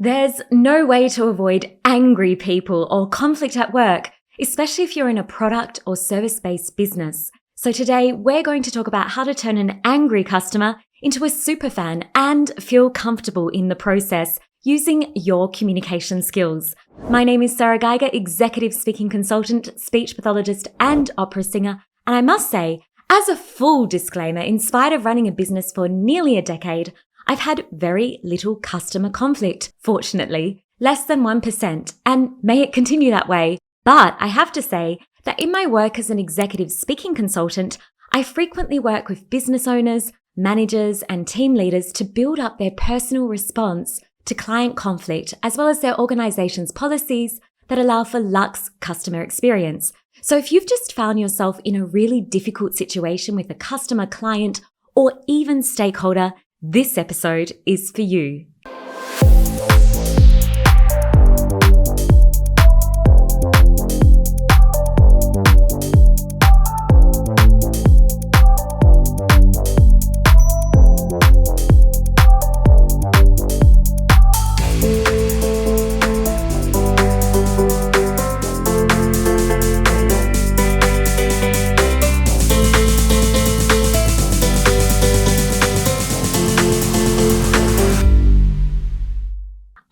There's no way to avoid angry people or conflict at work, especially if you're in a product or service-based business. So today we're going to talk about how to turn an angry customer into a superfan and feel comfortable in the process using your communication skills. My name is Sara Geiger, executive speaking consultant, speech pathologist, and opera singer. And I must say, as a full disclaimer, in spite of running a business for nearly a decade, I've had very little customer conflict, fortunately, less than 1%, and may it continue that way. But I have to say that in my work as an executive speaking consultant, I frequently work with business owners, managers, and team leaders to build up their personal response to client conflict, as well as their organization's policies that allow for luxe customer experience. So if you've just found yourself in a really difficult situation with a customer, client, or even stakeholder, this episode is for you.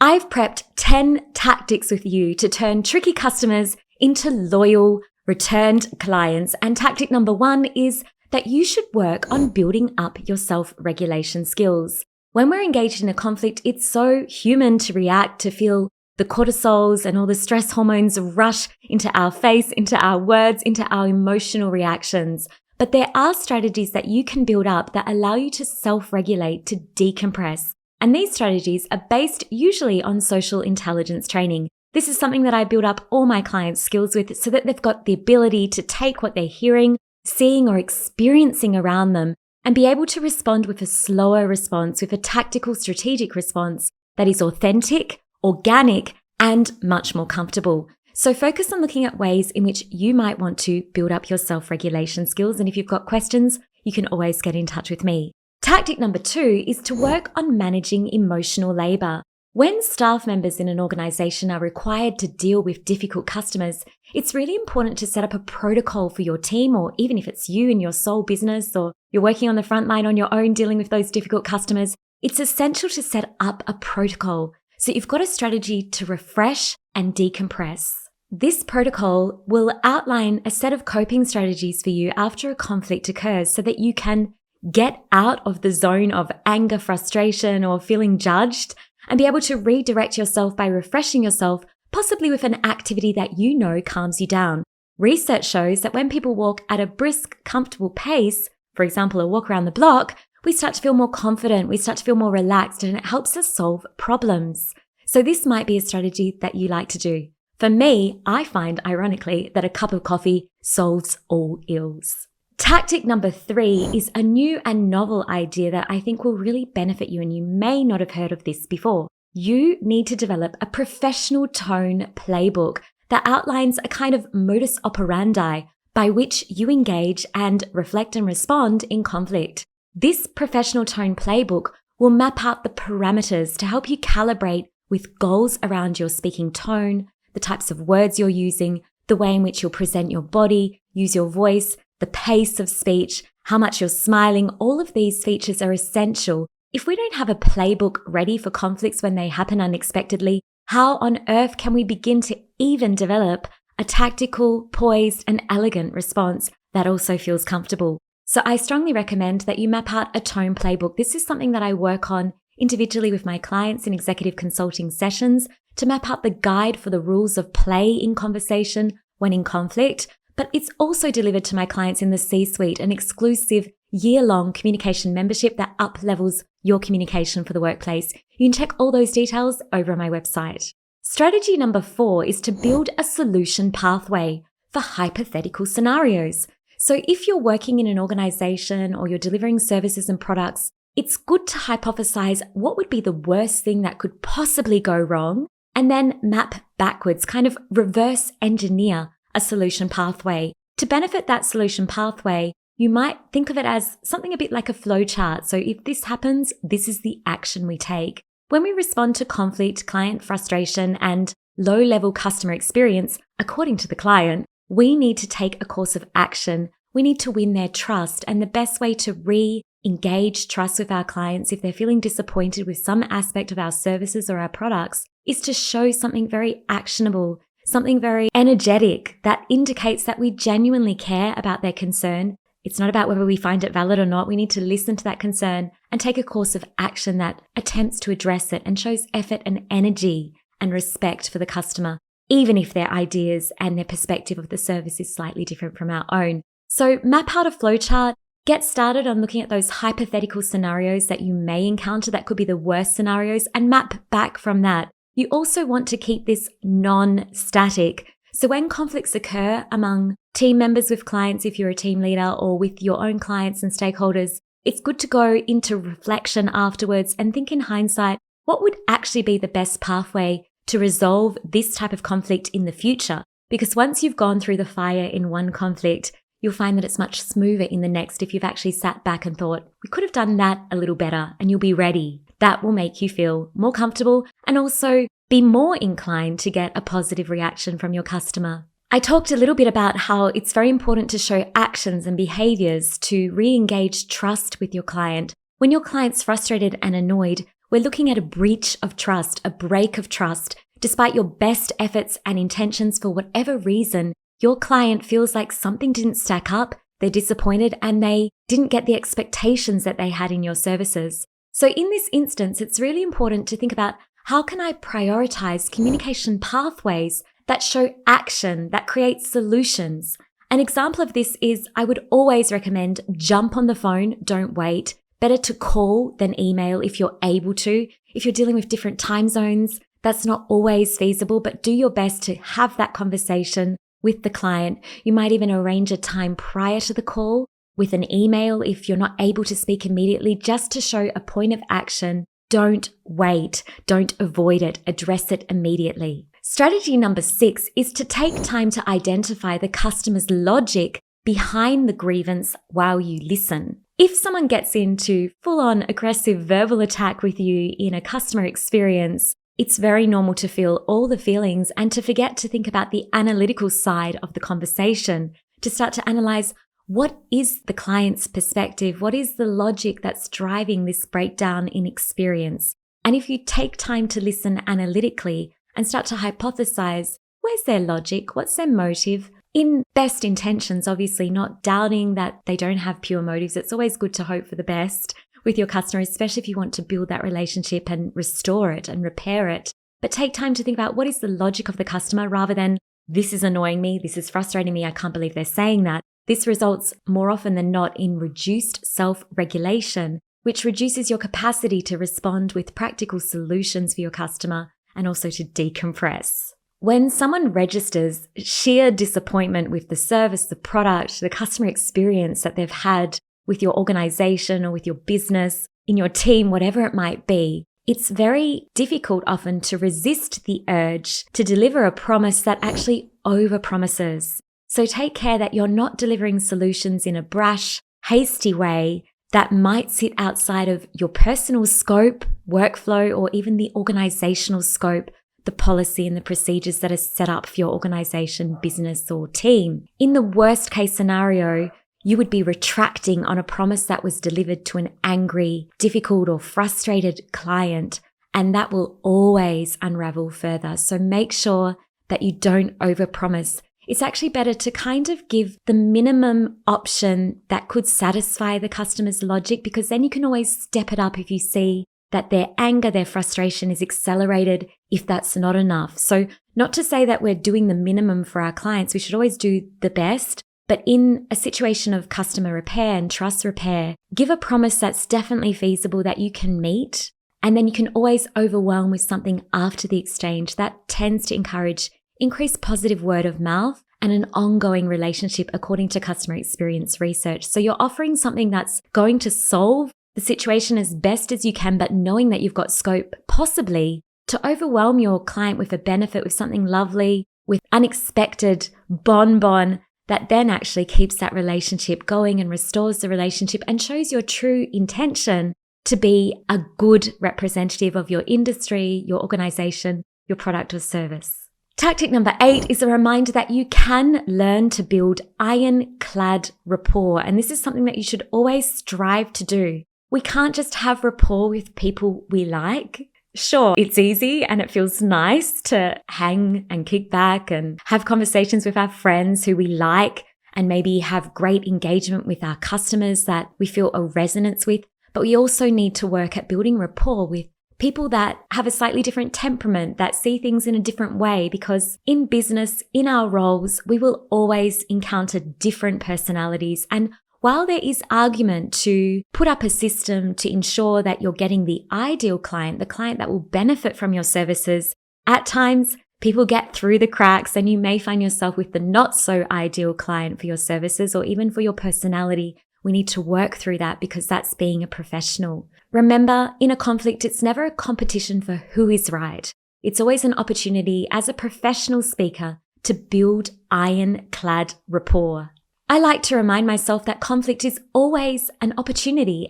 I've prepped 10 tactics with you to turn tricky customers into loyal, returned clients. And tactic number 1 is that you should work on building up your self-regulation skills. When we're engaged in a conflict, it's so human to react, to feel the cortisols and all the stress hormones rush into our face, into our words, into our emotional reactions. But there are strategies that you can build up that allow you to self-regulate, to decompress. And these strategies are based usually on social intelligence training. This is something that I build up all my clients' skills with so that they've got the ability to take what they're hearing, seeing, or experiencing around them and be able to respond with a slower response, with a tactical, strategic response that is authentic, organic, and much more comfortable. So focus on looking at ways in which you might want to build up your self-regulation skills. And if you've got questions, you can always get in touch with me. Tactic number 2 is to work on managing emotional labor. When staff members in an organization are required to deal with difficult customers, it's really important to set up a protocol for your team, or even if it's you in your sole business or you're working on the front line on your own dealing with those difficult customers, it's essential to set up a protocol so you've got a strategy to refresh and decompress. This protocol will outline a set of coping strategies for you after a conflict occurs so that you can get out of the zone of anger, frustration, or feeling judged and be able to redirect yourself by refreshing yourself, possibly with an activity that you know calms you down. Research shows that when people walk at a brisk, comfortable pace, for example, a walk around the block, we start to feel more confident, we start to feel more relaxed, and it helps us solve problems. So this might be a strategy that you like to do. For me, I find, ironically, that a cup of coffee solves all ills. Tactic number 3 is a new and novel idea that I think will really benefit you, and you may not have heard of this before. You need to develop a professional tone playbook that outlines a kind of modus operandi by which you engage and reflect and respond in conflict. This professional tone playbook will map out the parameters to help you calibrate with goals around your speaking tone, the types of words you're using, the way in which you'll present your body, use your voice, the pace of speech, how much you're smiling. All of these features are essential. If we don't have a playbook ready for conflicts when they happen unexpectedly, how on earth can we begin to even develop a tactical, poised, and elegant response that also feels comfortable? So I strongly recommend that you map out a tone playbook. This is something that I work on individually with my clients in executive consulting sessions to map out the guide for the rules of play in conversation when in conflict. But it's also delivered to my clients in the C-Suite, an exclusive year-long communication membership that up-levels your communication for the workplace. You can check all those details over on my website. Strategy number 4 is to build a solution pathway for hypothetical scenarios. So if you're working in an organization or you're delivering services and products, it's good to hypothesize what would be the worst thing that could possibly go wrong, and then map backwards, kind of reverse engineer a solution pathway. To benefit that solution pathway, you might think of it as something a bit like a flow chart. So if this happens, this is the action we take. when we respond to conflict, client frustration, and low-level customer experience, according to the client, we need to take a course of action. We need to win their trust. And the best way to re-engage trust with our clients if they're feeling disappointed with some aspect of our services or our products is to show something very actionable, something very energetic that indicates that we genuinely care about their concern. It's not about whether we find it valid or not. We need to listen to that concern and take a course of action that attempts to address it and shows effort and energy and respect for the customer, even if their ideas and their perspective of the service is slightly different from our own. So map out a flowchart, get started on looking at those hypothetical scenarios that you may encounter that could be the worst scenarios and map back from that. You also want to keep this non-static. So when conflicts occur among team members with clients, if you're a team leader, or with your own clients and stakeholders, it's good to go into reflection afterwards and think in hindsight, what would actually be the best pathway to resolve this type of conflict in the future? Because once you've gone through the fire in one conflict, you'll find that it's much smoother in the next if you've actually sat back and thought, we could have done that a little better, and you'll be ready. That will make you feel more comfortable and also be more inclined to get a positive reaction from your customer. I talked a little bit about how it's very important to show actions and behaviors to re-engage trust with your client. When your client's frustrated and annoyed, we're looking at a breach of trust, a break of trust. Despite your best efforts and intentions, for whatever reason, your client feels like something didn't stack up, they're disappointed, and they didn't get the expectations that they had in your services. So in this instance, it's really important to think about, how can I prioritize communication pathways that show action, that create solutions? An example of this is, I would always recommend jump on the phone, don't wait. Better to call than email if you're able to. If you're dealing with different time zones, that's not always feasible, but do your best to have that conversation with the client. You might even arrange a time prior to the call with an email if you're not able to speak immediately, just to show a point of action. Don't wait. Don't avoid it. Address it immediately. Strategy number 6 is to take time to identify the customer's logic behind the grievance while you listen. If someone gets into full-on aggressive verbal attack with you in a customer experience, it's very normal to feel all the feelings and to forget to think about the analytical side of the conversation, to start to analyze, what is the client's perspective? What is the logic that's driving this breakdown in experience? And if you take time to listen analytically and start to hypothesize, where's their logic? What's their motive? In best intentions, obviously, not doubting that they don't have pure motives. It's always good to hope for the best with your customer, especially if you want to build that relationship and restore it and repair it. But take time to think about, what is the logic of the customer, rather than, this is annoying me, this is frustrating me, I can't believe they're saying that. This results more often than not in reduced self-regulation, which reduces your capacity to respond with practical solutions for your customer and also to decompress. When someone registers sheer disappointment with the service, the product, the customer experience that they've had with your organization or with your business, in your team, whatever it might be, it's very difficult often to resist the urge to deliver a promise that actually overpromises. So take care that you're not delivering solutions in a brash, hasty way that might sit outside of your personal scope, workflow, or even the organizational scope, the policy and the procedures that are set up for your organization, business, or team. In the worst case scenario, you would be retracting on a promise that was delivered to an angry, difficult, or frustrated client, and that will always unravel further. So make sure that you don't overpromise. It's actually better to kind of give the minimum option that could satisfy the customer's logic, because then you can always step it up if you see that their anger, their frustration is accelerated if that's not enough. So not to say that we're doing the minimum for our clients, we should always do the best, but in a situation of customer repair and trust repair, give a promise that's definitely feasible that you can meet, and then you can always overwhelm with something after the exchange. That tends to encourage increased positive word of mouth and an ongoing relationship according to customer experience research. So you're offering something that's going to solve the situation as best as you can, but knowing that you've got scope possibly to overwhelm your client with a benefit, with something lovely, with unexpected bonbon that then actually keeps that relationship going and restores the relationship and shows your true intention to be a good representative of your industry, your organization, your product or service. Tactic number 8 is a reminder that you can learn to build ironclad rapport. And this is something that you should always strive to do. We can't just have rapport with people we like. Sure, it's easy and it feels nice to hang and kick back and have conversations with our friends who we like and maybe have great engagement with our customers that we feel a resonance with. But we also need to work at building rapport with people that have a slightly different temperament, that see things in a different way, because in business, in our roles, we will always encounter different personalities. And while there is argument to put up a system to ensure that you're getting the ideal client, the client that will benefit from your services, at times people get through the cracks and you may find yourself with the not so ideal client for your services or even for your personality. We need to work through that because that's being a professional. Remember, in a conflict, it's never a competition for who is right. It's always an opportunity as a professional speaker to build ironclad rapport. I like to remind myself that conflict is always an opportunity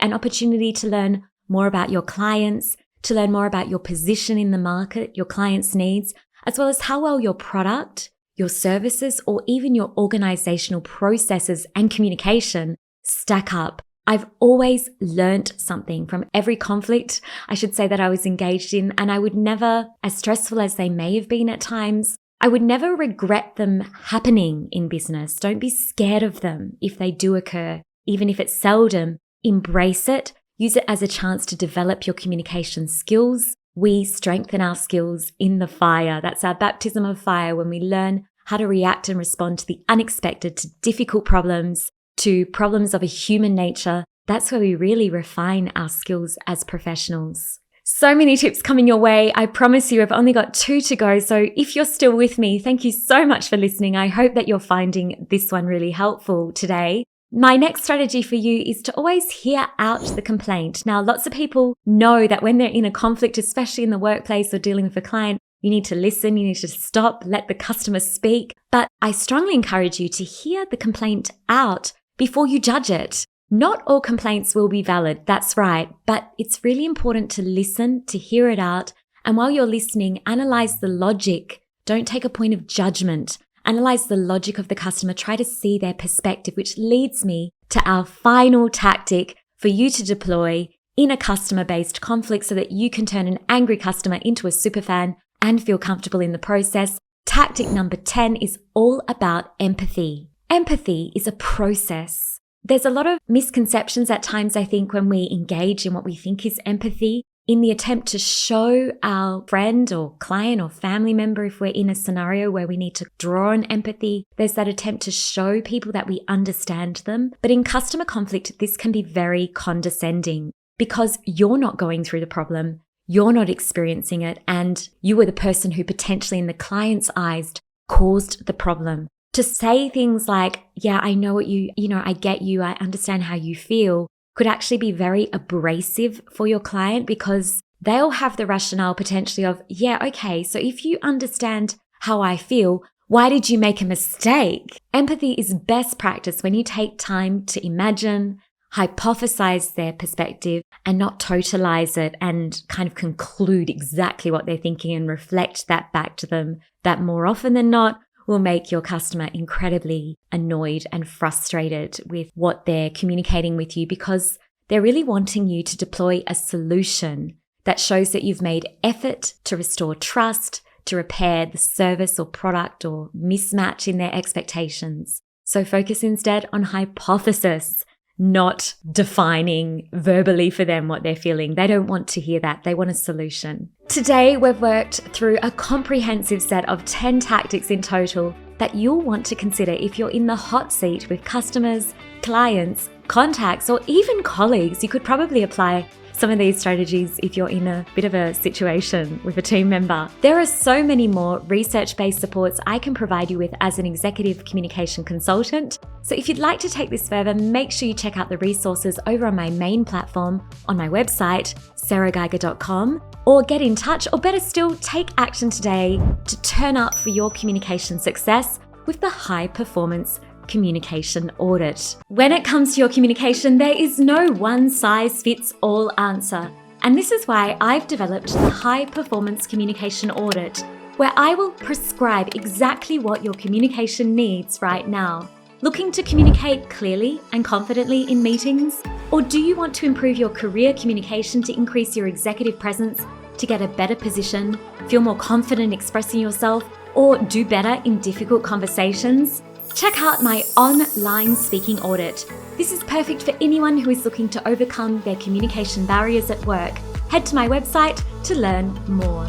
to learn more about your clients, to learn more about your position in the market, your clients' needs, as well as how well your product, your services, or even your organizational processes and communication stack up. I've always learnt something from every conflict, I should say, that I was engaged in, and I would never, as stressful as they may have been at times, I would never regret them happening in business. Don't be scared of them if they do occur, even if it's seldom. Embrace it. Use it as a chance to develop your communication skills. We strengthen our skills in the fire. That's our baptism of fire when we learn how to react and respond to the unexpected, to difficult problems, to problems of a human nature. That's where we really refine our skills as professionals. So many tips coming your way. I promise you I've only got 2 to go. So if you're still with me, thank you so much for listening. I hope that you're finding this one really helpful today. My next strategy for you is to always hear out the complaint. Now, lots of people know that when they're in a conflict, especially in the workplace or dealing with a client, you need to listen, you need to stop, let the customer speak. But I strongly encourage you to hear the complaint out before you judge it. Not all complaints will be valid, that's right, but it's really important to listen, to hear it out, and while you're listening, analyze the logic. Don't take a point of judgment. Analyze the logic of the customer, try to see their perspective, which leads me to our final tactic for you to deploy in a customer-based conflict so that you can turn an angry customer into a superfan and feel comfortable in the process. Tactic number 10 is all about empathy. Empathy is a process. There's a lot of misconceptions at times, I think, when we engage in what we think is empathy in the attempt to show our friend or client or family member, if we're in a scenario where we need to draw on empathy, there's that attempt to show people that we understand them. But in customer conflict, this can be very condescending because you're not going through the problem, you're not experiencing it, and you were the person who potentially in the client's eyes caused the problem. To say things like, yeah, I know what I get you, I understand how you feel, could actually be very abrasive for your client because they'll have the rationale potentially of, yeah, okay, so if you understand how I feel, why did you make a mistake? Empathy is best practice when you take time to imagine, hypothesize their perspective and not totalize it and kind of conclude exactly what they're thinking and reflect that back to them. That more often than not will make your customer incredibly annoyed and frustrated with what they're communicating with you because they're really wanting you to deploy a solution that shows that you've made effort to restore trust, to repair the service or product or mismatch in their expectations. So focus instead on hypothesis, not defining verbally for them what they're feeling. They don't want to hear that. They want a solution. Today, we've worked through a comprehensive set of 10 tactics in total that you'll want to consider if you're in the hot seat with customers, clients, contacts, or even colleagues. You could probably apply some of these strategies if you're in a bit of a situation with a team member. There are so many more research-based supports I can provide you with as an executive communication consultant. So if you'd like to take this further, make sure you check out the resources over on my main platform on my website, sarageiger.com, or get in touch, or better still, take action today to turn up for your communication success with the High Performance communication audit. When it comes to your communication, there is no one-size-fits-all answer. And this is why I've developed the High Performance Communication Audit, where I will prescribe exactly what your communication needs right now. Looking to communicate clearly and confidently in meetings? Or do you want to improve your career communication to increase your executive presence, to get a better position, feel more confident expressing yourself, or do better in difficult conversations? Check out my online speaking audit. This is perfect for anyone who is looking to overcome their communication barriers at work. Head to my website to learn more.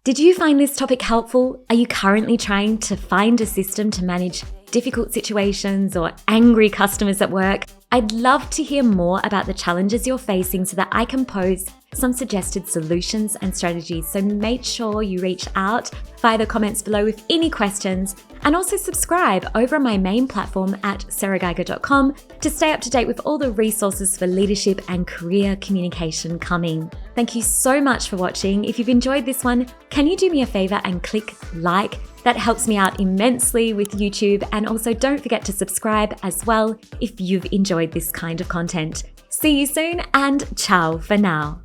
Did you find this topic helpful? Are you currently trying to find a system to manage difficult situations or angry customers at work? I'd love to hear more about the challenges you're facing so that I can pose some suggested solutions and strategies. So make sure you reach out via the comments below with any questions, and also subscribe over on my main platform at sarageiger.com to stay up to date with all the resources for leadership and career communication coming. Thank you so much for watching. If you've enjoyed this one, can you do me a favor and click like? That helps me out immensely with YouTube, and also don't forget to subscribe as well if you've enjoyed this kind of content. See you soon, and ciao for now.